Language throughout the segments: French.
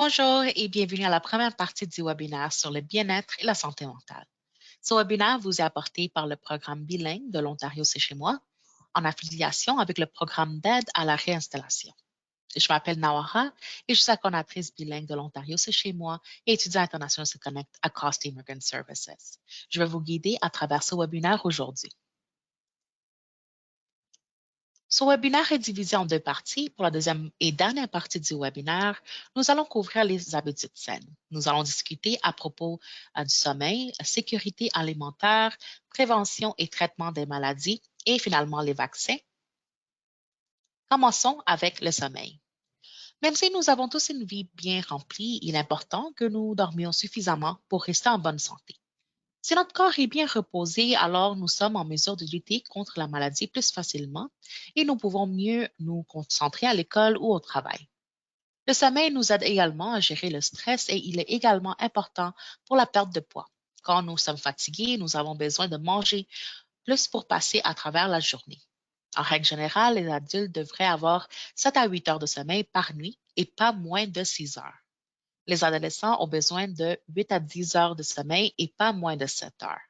Bonjour et bienvenue à la première partie du webinaire sur le bien-être et la santé mentale. Ce webinaire vous est apporté par le programme bilingue de l'Ontario C'est chez moi, en affiliation avec le programme d'aide à la réinstallation. Je m'appelle Nawara et je suis la coordinatrice bilingue de l'Ontario C'est chez moi et étudiant international se connecte à Cost Immigrant Services. Je vais vous guider à travers ce webinaire aujourd'hui. Ce webinaire est divisé en deux parties. Pour la deuxième et dernière partie du webinaire, nous allons couvrir les habitudes saines. Nous allons discuter à propos du sommeil, sécurité alimentaire, prévention et traitement des maladies et finalement les vaccins. Commençons avec le sommeil. Même si nous avons tous une vie bien remplie, il est important que nous dormions suffisamment pour rester en bonne santé. Si notre corps est bien reposé, alors nous sommes en mesure de lutter contre la maladie plus facilement et nous pouvons mieux nous concentrer à l'école ou au travail. Le sommeil nous aide également à gérer le stress et il est également important pour la perte de poids. Quand nous sommes fatigués, nous avons besoin de manger plus pour passer à travers la journée. En règle générale, les adultes devraient avoir 7 à 8 heures de sommeil par nuit et pas moins de 6 heures. Les adolescents ont besoin de 8 à 10 heures de sommeil et pas moins de 7 heures.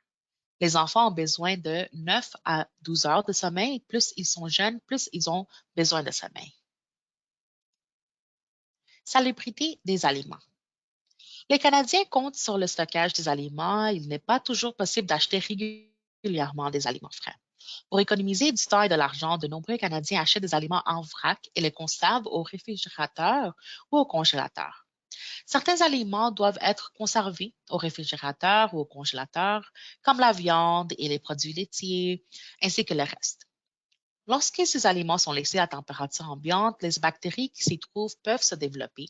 Les enfants ont besoin de 9 à 12 heures de sommeil. Plus ils sont jeunes, plus ils ont besoin de sommeil. Salubrité des aliments. Les Canadiens comptent sur le stockage des aliments. Il n'est pas toujours possible d'acheter régulièrement des aliments frais. Pour économiser du temps et de l'argent, de nombreux Canadiens achètent des aliments en vrac et les conservent au réfrigérateur ou au congélateur. Certains aliments doivent être conservés au réfrigérateur ou au congélateur, comme la viande et les produits laitiers, ainsi que le reste. Lorsque ces aliments sont laissés à température ambiante, les bactéries qui s'y trouvent peuvent se développer.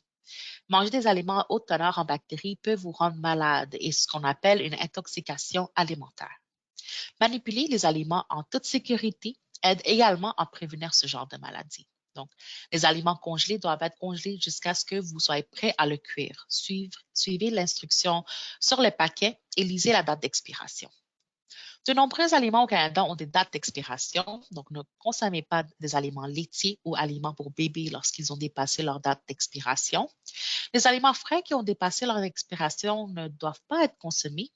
Manger des aliments à haute teneur en bactéries peut vous rendre malade et ce qu'on appelle une intoxication alimentaire. Manipuler les aliments en toute sécurité aide également à prévenir ce genre de maladie. Donc, les aliments congelés doivent être congelés jusqu'à ce que vous soyez prêt à le cuire. Suivez l'instruction sur le paquet et lisez la date d'expiration. De nombreux aliments au Canada ont des dates d'expiration, donc ne consommez pas des aliments laitiers ou aliments pour bébés lorsqu'ils ont dépassé leur date d'expiration. Les aliments frais qui ont dépassé leur expiration ne doivent pas être consommés.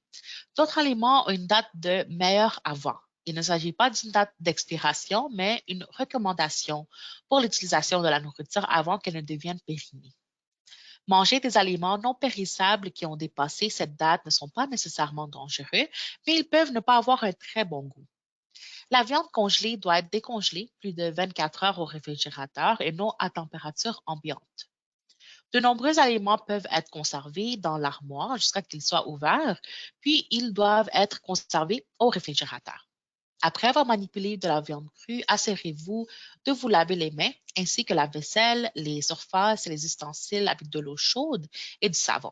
D'autres aliments ont une date de meilleur avant. Il ne s'agit pas d'une date d'expiration, mais une recommandation pour l'utilisation de la nourriture avant qu'elle ne devienne périmée. Manger des aliments non périssables qui ont dépassé cette date ne sont pas nécessairement dangereux, mais ils peuvent ne pas avoir un très bon goût. La viande congelée doit être décongelée plus de 24 heures au réfrigérateur et non à température ambiante. De nombreux aliments peuvent être conservés dans l'armoire jusqu'à ce qu'ils soient ouverts, puis ils doivent être conservés au réfrigérateur. Après avoir manipulé de la viande crue, assurez-vous de vous laver les mains ainsi que la vaisselle, les surfaces et les ustensiles avec de l'eau chaude et du savon.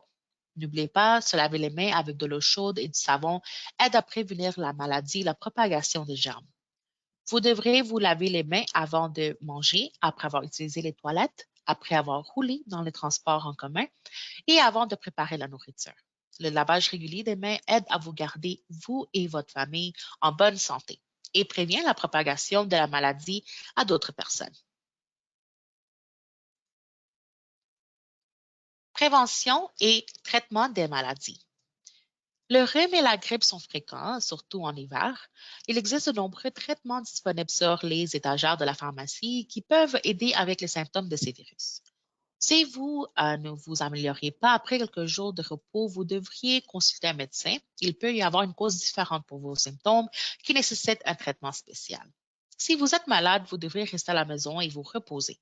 N'oubliez pas, se laver les mains avec de l'eau chaude et du savon aide à prévenir la maladie et la propagation des germes. Vous devrez vous laver les mains avant de manger, après avoir utilisé les toilettes, après avoir roulé dans les transports en commun et avant de préparer la nourriture. Le lavage régulier des mains aide à vous garder, vous et votre famille, en bonne santé et prévient la propagation de la maladie à d'autres personnes. Prévention et traitement des maladies. Le rhume et la grippe sont fréquents, surtout en hiver. Il existe de nombreux traitements disponibles sur les étagères de la pharmacie qui peuvent aider avec les symptômes de ces virus. Si vous ne vous améliorez pas après quelques jours de repos, vous devriez consulter un médecin. Il peut y avoir une cause différente pour vos symptômes qui nécessite un traitement spécial. Si vous êtes malade, vous devrez rester à la maison et vous reposer.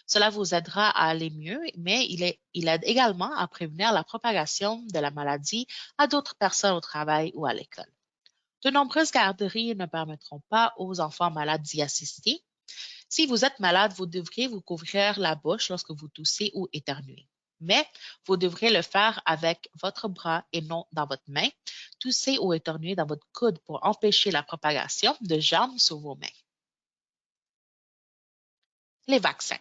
Cela vous aidera à aller mieux, mais il aide également à prévenir la propagation de la maladie à d'autres personnes au travail ou à l'école. De nombreuses garderies ne permettront pas aux enfants malades d'y assister. Si vous êtes malade, vous devriez vous couvrir la bouche lorsque vous toussez ou éternuez. Mais vous devrez le faire avec votre bras et non dans votre main. Toussez ou éternuez dans votre coude pour empêcher la propagation de germes sur vos mains. Les vaccins.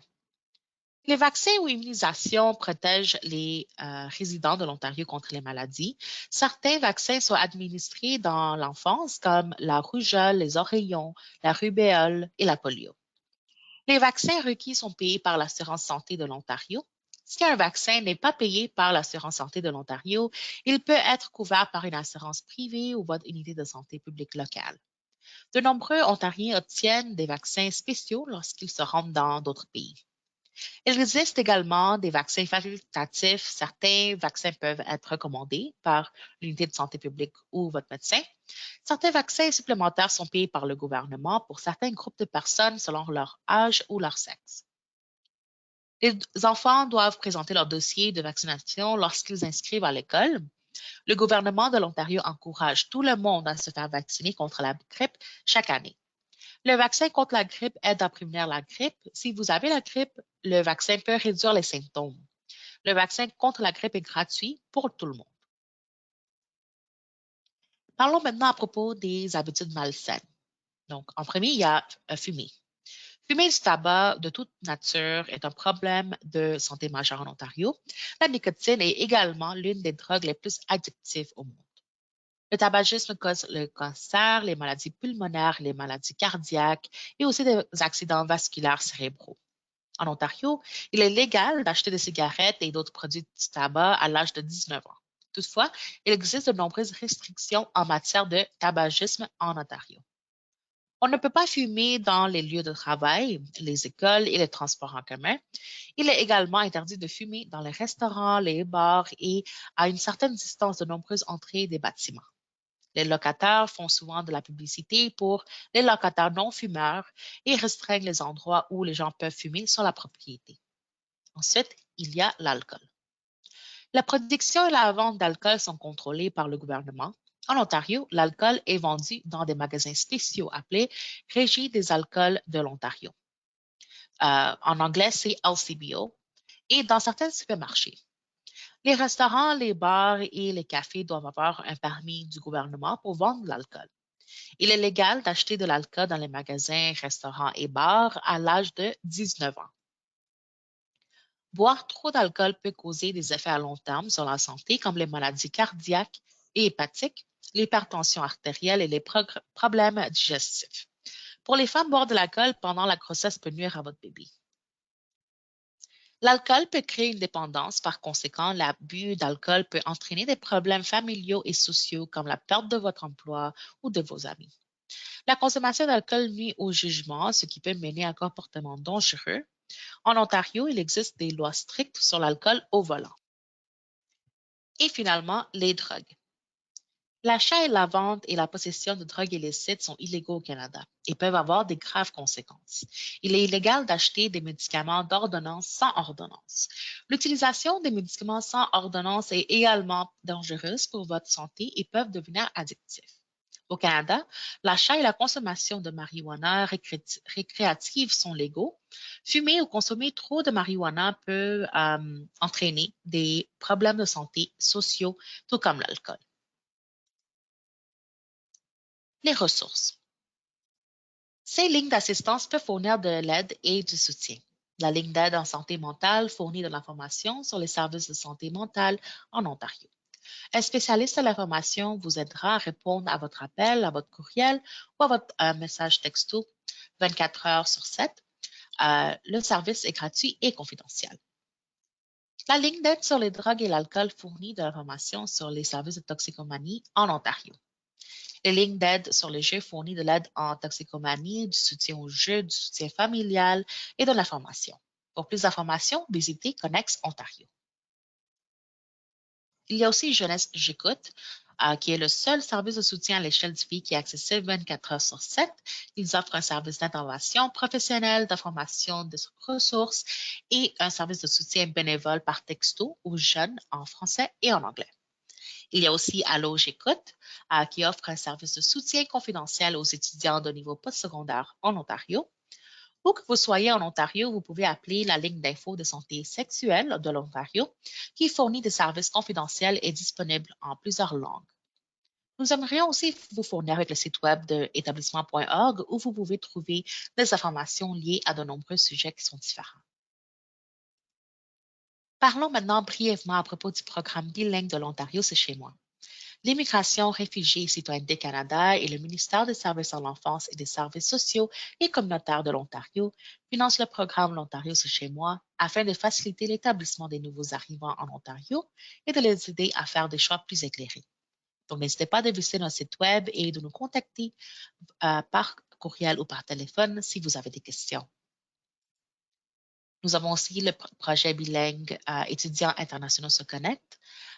Les vaccins ou immunisations protègent les résidents de l'Ontario contre les maladies. Certains vaccins sont administrés dans l'enfance comme la rougeole, les oreillons, la rubéole et la polio. Les vaccins requis sont payés par l'Assurance santé de l'Ontario. Si un vaccin n'est pas payé par l'assurance santé de l'Ontario, il peut être couvert par une assurance privée ou votre unité de santé publique locale. De nombreux Ontariens obtiennent des vaccins spéciaux lorsqu'ils se rendent dans d'autres pays. Il existe également des vaccins facultatifs. Certains vaccins peuvent être recommandés par l'unité de santé publique ou votre médecin. Certains vaccins supplémentaires sont payés par le gouvernement pour certains groupes de personnes selon leur âge ou leur sexe. Les enfants doivent présenter leur dossier de vaccination lorsqu'ils inscrivent à l'école. Le gouvernement de l'Ontario encourage tout le monde à se faire vacciner contre la grippe chaque année. Le vaccin contre la grippe aide à prévenir la grippe. Si vous avez la grippe, le vaccin peut réduire les symptômes. Le vaccin contre la grippe est gratuit pour tout le monde. Parlons maintenant à propos des habitudes malsaines. Donc, en premier, il y a fumer. Fumer du tabac de toute nature est un problème de santé majeur en Ontario. La nicotine est également l'une des drogues les plus addictives au monde. Le tabagisme cause le cancer, les maladies pulmonaires, les maladies cardiaques et aussi des accidents vasculaires cérébraux. En Ontario, il est légal d'acheter des cigarettes et d'autres produits du tabac à l'âge de 19 ans. Toutefois, il existe de nombreuses restrictions en matière de tabagisme en Ontario. On ne peut pas fumer dans les lieux de travail, les écoles et les transports en commun. Il est également interdit de fumer dans les restaurants, les bars et à une certaine distance de nombreuses entrées des bâtiments. Les locataires font souvent de la publicité pour les locataires non-fumeurs et restreignent les endroits où les gens peuvent fumer sur la propriété. Ensuite, il y a l'alcool. La production et la vente d'alcool sont contrôlées par le gouvernement. En Ontario, l'alcool est vendu dans des magasins spéciaux appelés Régie des alcools de l'Ontario. En anglais, c'est LCBO, et dans certains supermarchés. Les restaurants, les bars et les cafés doivent avoir un permis du gouvernement pour vendre de l'alcool. Il est légal d'acheter de l'alcool dans les magasins, restaurants et bars à l'âge de 19 ans. Boire trop d'alcool peut causer des effets à long terme sur la santé, comme les maladies cardiaques et hépatiques, l'hypertension artérielle et les problèmes digestifs. Pour les femmes, boire de l'alcool pendant la grossesse peut nuire à votre bébé. L'alcool peut créer une dépendance. Par conséquent, l'abus d'alcool peut entraîner des problèmes familiaux et sociaux comme la perte de votre emploi ou de vos amis. La consommation d'alcool nuit au jugement, ce qui peut mener à un comportement dangereux. En Ontario, il existe des lois strictes sur l'alcool au volant. Et finalement, les drogues. L'achat et la vente et la possession de drogues illicites sont illégaux au Canada et peuvent avoir des graves conséquences. Il est illégal d'acheter des médicaments d'ordonnance sans ordonnance. L'utilisation des médicaments sans ordonnance est également dangereuse pour votre santé et peuvent devenir addictifs. Au Canada, l'achat et la consommation de marijuana récréative sont légaux. Fumer ou consommer trop de marijuana peut entraîner des problèmes de santé sociaux, tout comme l'alcool. Les ressources. Ces lignes d'assistance peuvent fournir de l'aide et du soutien. La ligne d'aide en santé mentale fournit de l'information sur les services de santé mentale en Ontario. Un spécialiste de l'information vous aidera à répondre à votre appel, à votre courriel ou à votre message texto 24 heures sur 7. Le service est gratuit et confidentiel. La ligne d'aide sur les drogues et l'alcool fournit de l'information sur les services de toxicomanie en Ontario. Les lignes d'aide sur les jeux fournissent de l'aide en toxicomanie, du soutien aux jeux, du soutien familial et de l'information. Pour plus d'informations, visitez Connex Ontario. Il y a aussi Jeunesse J'écoute, qui est le seul service de soutien à l'échelle du pays qui est accessible 24 heures sur 7. Ils offrent un service d'intervention professionnelle, d'information de ressources et un service de soutien bénévole par texto aux jeunes en français et en anglais. Il y a aussi Allo J'écoute, qui offre un service de soutien confidentiel aux étudiants de niveau postsecondaire en Ontario. Où que vous soyez en Ontario, vous pouvez appeler la ligne d'info de santé sexuelle de l'Ontario, qui fournit des services confidentiels et disponibles en plusieurs langues. Nous aimerions aussi vous fournir avec le site web de établissement.org où vous pouvez trouver des informations liées à de nombreux sujets qui sont différents. Parlons maintenant brièvement à propos du programme bilingue de l'Ontario, c'est chez moi. L'Immigration, réfugiés et citoyenneté Canada et le ministère des Services à l'enfance et des services sociaux et communautaires de l'Ontario financent le programme L'Ontario, c'est chez moi afin de faciliter l'établissement des nouveaux arrivants en Ontario et de les aider à faire des choix plus éclairés. Donc, n'hésitez pas de visiter notre site Web et de nous contacter par courriel ou par téléphone si vous avez des questions. Nous avons aussi le projet bilingue Étudiants internationaux se connectent.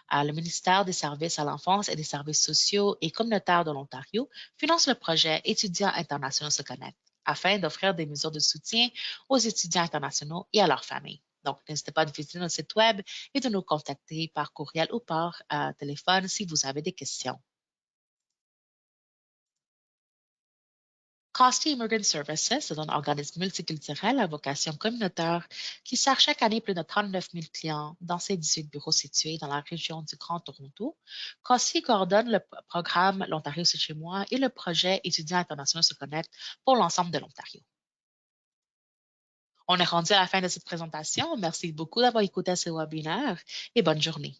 Le ministère des Services à l'enfance et des services sociaux et communautaires de l'Ontario finance le projet Étudiants internationaux se connectent afin d'offrir des mesures de soutien aux étudiants internationaux et à leurs familles. Donc, n'hésitez pas à visiter notre site Web et de nous contacter par courriel ou par téléphone si vous avez des questions. Costi Immigrant Services est un organisme multiculturel à vocation communautaire qui sert chaque année plus de 39 000 clients dans ses 18 bureaux situés dans la région du Grand Toronto. Costi coordonne le programme L'Ontario, c'est chez moi et le projet Étudiants internationaux se connectent pour l'ensemble de l'Ontario. On est rendu à la fin de cette présentation. Merci beaucoup d'avoir écouté ce webinaire et bonne journée.